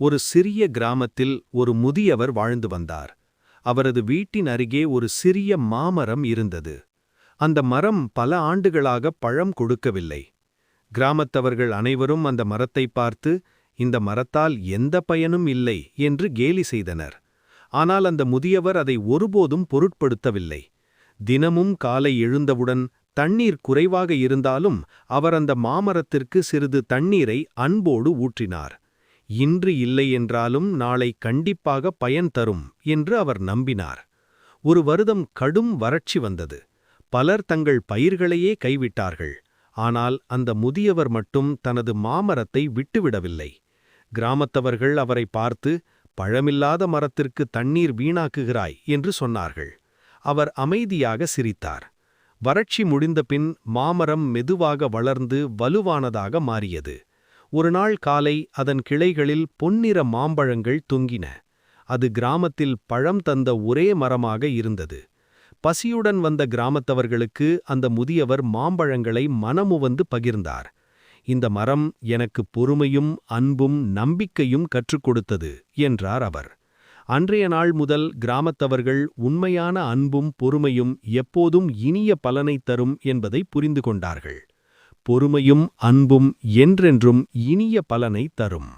ஒரு சிறிய கிராமத்தில் ஒரு முதியவர் வாழ்ந்து வந்தார். அவரது வீட்டின் அருகே ஒரு சிறிய மாமரம் இருந்தது. அந்த மரம் பல ஆண்டுகளாக பழம் கொடுக்கவில்லை. கிராமத்தவர்கள் அனைவரும் அந்த மரத்தை பார்த்து, இந்த மரத்தால் எந்த பயனும் இல்லை என்று கேலி செய்தனர். ஆனால் அந்த முதியவர் அதை ஒருபோதும் பொருட்படுத்தவில்லை. தினமும் காலை எழுந்தவுடன் தண்ணீர் குறைவாக இருந்தாலும் அவர் அந்த மாமரத்திற்கு சிறிது தண்ணீரை அன்போடு ஊற்றினார். இன்று இல்லை என்றாலும் நாளை கண்டிப்பாக பயன் தரும் என்று அவர் நம்பினார். ஒரு வருடம் கடும் வறட்சி வந்தது. பலர் தங்கள் பயிர்களையே கைவிட்டார்கள். ஆனால் அந்த முதியவர் மட்டும் தனது மாமரத்தை விட்டுவிடவில்லை. கிராமத்தவர்கள் அவரை பார்த்து, பழமில்லாத மரத்திற்கு தண்ணீர் வீணாக்குகிறாய் என்று சொன்னார்கள். அவர் அமைதியாக சிரித்தார். வறட்சி முடிந்தபின் மாமரம் மெதுவாக வளர்ந்து வலுவானதாக மாறியது. ஒரு நாள் காலை அதன் கிளைகளில் பொன்னிற மாம்பழங்கள் தொங்கின. அது கிராமத்தில் பழம் தந்த ஒரே மரமாக இருந்தது. பசியுடன் வந்த கிராமத்தவர்களுக்கு அந்த முதியவர் மாம்பழங்களை மனமுவந்து பகிர்ந்தார். இந்த மரம் எனக்கு பொறுமையும் அன்பும் நம்பிக்கையும் கற்றுக் கொடுத்தது என்றார் அவர். அன்றைய நாள் முதல் கிராமத்தவர்கள் உண்மையான அன்பும் பொறுமையும் எப்போதும் இனிய பலனை தரும் என்பதை புரிந்து கொண்டார்கள். பொறுமையும் அன்பும் என்றென்றும் இனிய பலனை தரும்.